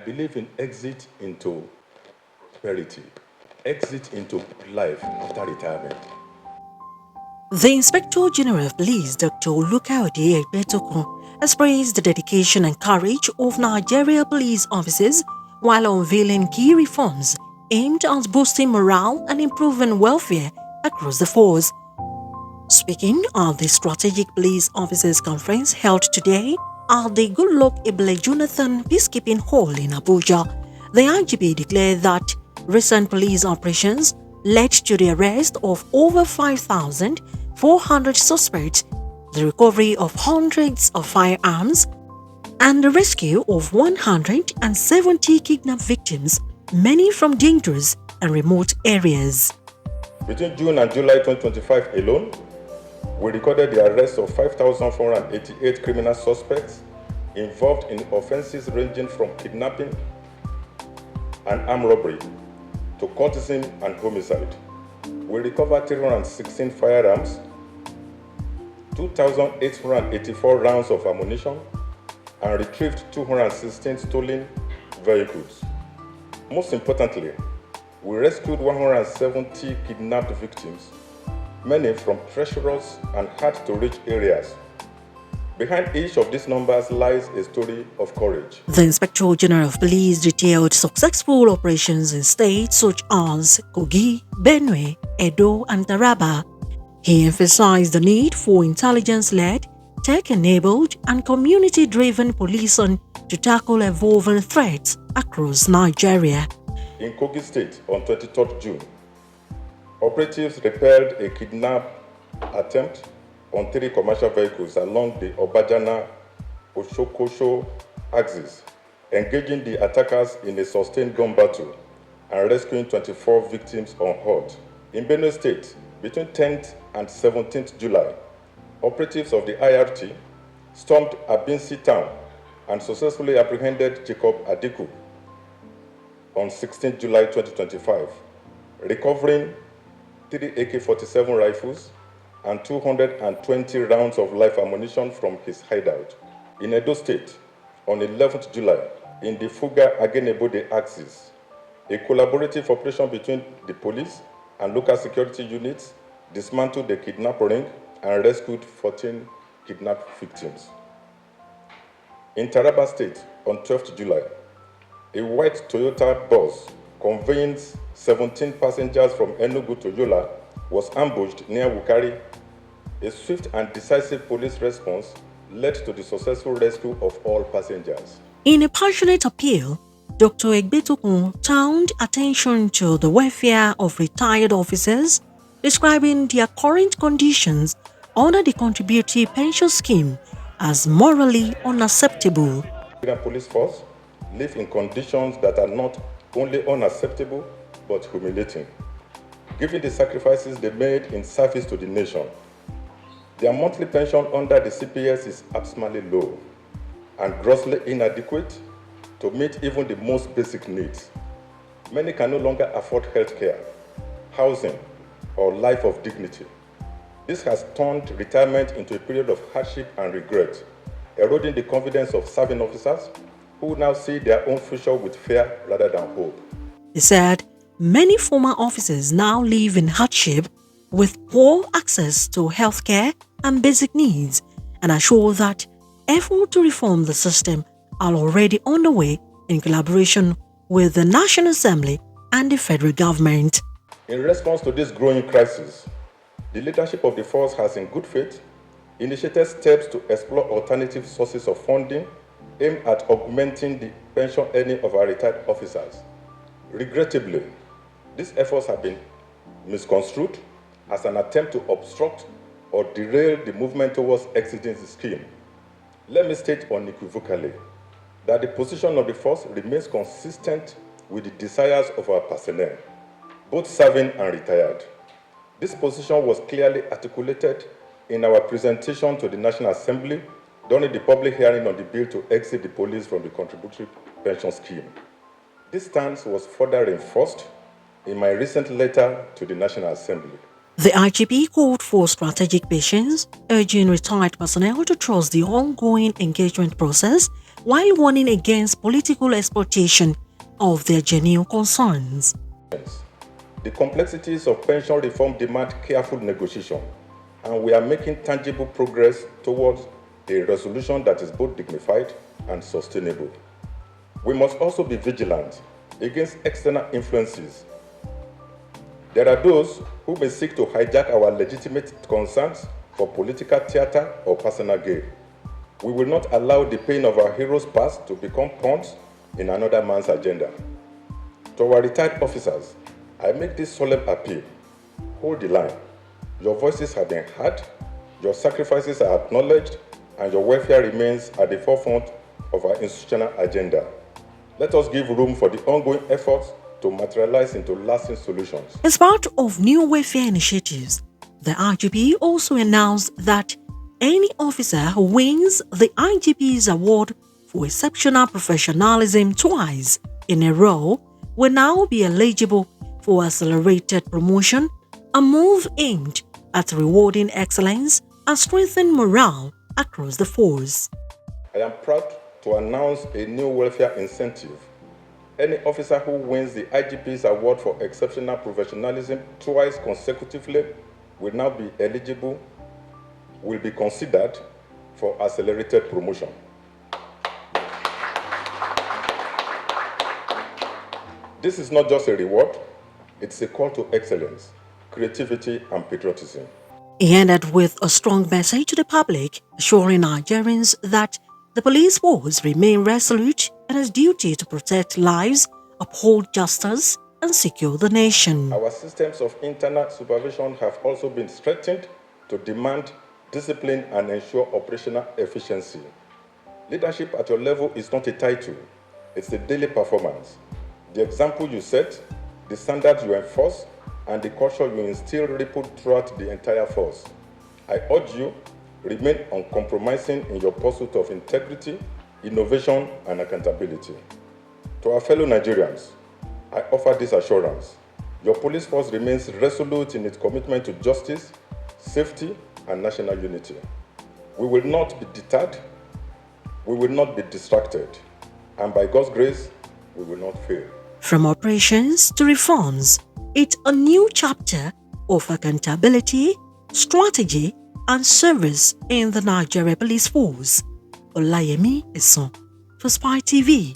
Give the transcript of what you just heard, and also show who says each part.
Speaker 1: believe in exit into prosperity, exit into life after retirement.
Speaker 2: The Inspector General of Police, Dr. Egbetokun, has praised the dedication and courage of Nigeria police officers while unveiling key reforms aimed at boosting morale and improving welfare across the force. Speaking at the Strategic Police Officers Conference held today at the Goodluck Ebele Jonathan Peacekeeping Hall in Abuja, the IGP declared that recent police operations led to the arrest of over 5,400 suspects, the recovery of hundreds of firearms, and the rescue of 170 kidnapped victims, many from dangerous and remote areas.
Speaker 1: Between June and July 2025 alone, we recorded the arrest of 5,488 criminal suspects involved in offenses ranging from kidnapping and armed robbery to courtesan and homicide. We recovered 316 firearms, 2,884 rounds of ammunition, and retrieved 216 stolen vehicles. Most importantly, we rescued 170 kidnapped victims, many from treacherous and hard-to-reach areas. Behind each of these numbers lies a story of courage.
Speaker 2: The Inspector General of Police detailed successful operations in states such as Kogi, Benue, Edo, and Taraba. He emphasized the need for intelligence-led, tech-enabled, and community-driven policing to tackle evolving threats across Nigeria.
Speaker 1: In Kogi State, on 23rd June, operatives repelled a kidnap attempt on 3 commercial vehicles along the Obajana-Oshokosho axis, engaging the attackers in a sustained gun battle and rescuing 24 victims unhurt. In Benue State, between 10th and 17th July, operatives of the IRT stormed Abinsi town and successfully apprehended Jacob Adiku on 16th July 2025, recovering 3 AK-47 rifles and 220 rounds of live ammunition from his hideout. In Edo State, on 11th July, in the Fuga-Agenebode axis, a collaborative operation between the police and local security units dismantled the kidnap ring and rescued 14 kidnapped victims. In Taraba State, on 12th July, a white Toyota bus conveying 17 passengers from Enugu to Yola was ambushed near Wukari. A swift and decisive police response led to the successful rescue of all passengers.
Speaker 2: In a passionate appeal, Dr. Egbetokun turned attention to the welfare of retired officers, describing their current conditions under the contributory pension scheme as morally unacceptable.
Speaker 1: The police force live in conditions that are not only unacceptable but humiliating, given the sacrifices they made in service to the nation. Their monthly pension under the CPS is abysmally low and grossly inadequate to meet even the most basic needs. Many can no longer afford health care, housing, or life of dignity. This has turned retirement into a period of hardship and regret, eroding the confidence of serving officers who now see their own future with fear rather than hope.
Speaker 2: He said many former officers now live in hardship with poor access to health care and basic needs, and assure that efforts to reform the system are already underway in collaboration with the National Assembly and the federal government.
Speaker 1: In response to this growing crisis, the leadership of the force has in good faith initiated steps to explore alternative sources of funding aimed at augmenting the pension earning of our retired officers. Regrettably, these efforts have been misconstrued as an attempt to obstruct or derail the movement towards exiting the scheme. Let me state unequivocally that the position of the force remains consistent with the desires of our personnel, both serving and retired. This position was clearly articulated in our presentation to the National Assembly during the public hearing on the bill to exit the police from the contributory pension scheme. This stance was further reinforced in my recent letter to the National Assembly.
Speaker 2: The IGP called for strategic patience, urging retired personnel to trust the ongoing engagement process while warning against political exploitation of their genuine concerns.
Speaker 1: The complexities of pension reform demand careful negotiation, and we are making tangible progress towards a resolution that is both dignified and sustainable. We must also be vigilant against external influences. There are those who may seek to hijack our legitimate concerns for political theater or personal gain. We will not allow the pain of our heroes' past to become pawns in another man's agenda. To our retired officers, I make this solemn appeal. Hold the line. Your voices have been heard, your sacrifices are acknowledged, and your welfare remains at the forefront of our institutional agenda. Let us give room for the ongoing efforts to materialize into lasting solutions.
Speaker 2: As part of new welfare initiatives, the IGP also announced that any officer who wins the IGP's award for exceptional professionalism twice in a row will now be eligible for accelerated promotion, a move aimed at rewarding excellence and strengthening morale across the force.
Speaker 1: I am proud to announce a new welfare incentive. Any officer who wins the IGP's award for exceptional professionalism twice consecutively will now be eligible, will be considered for accelerated promotion. This is not just a reward, it's a call to excellence, creativity, and patriotism.
Speaker 2: He ended with a strong message to the public, assuring Nigerians that the police force remain resolute in its duty to protect lives, uphold justice, and secure the nation.
Speaker 1: Our systems of internal supervision have also been strengthened to demand discipline and ensure operational efficiency. Leadership at your level is not a title, it's a daily performance. The example you set, the standards you enforce, and the culture you instill ripple throughout the entire force. I urge you, remain uncompromising in your pursuit of integrity, innovation, and accountability. To our fellow Nigerians, I offer this assurance. Your police force remains resolute in its commitment to justice, safety, and national unity. We will not be deterred, we will not be distracted, and by God's grace, we will not fail.
Speaker 2: From operations to reforms, it's a new chapter of accountability, strategy, and service in the Nigeria Police Force. Olayemi Eson for Spy TV.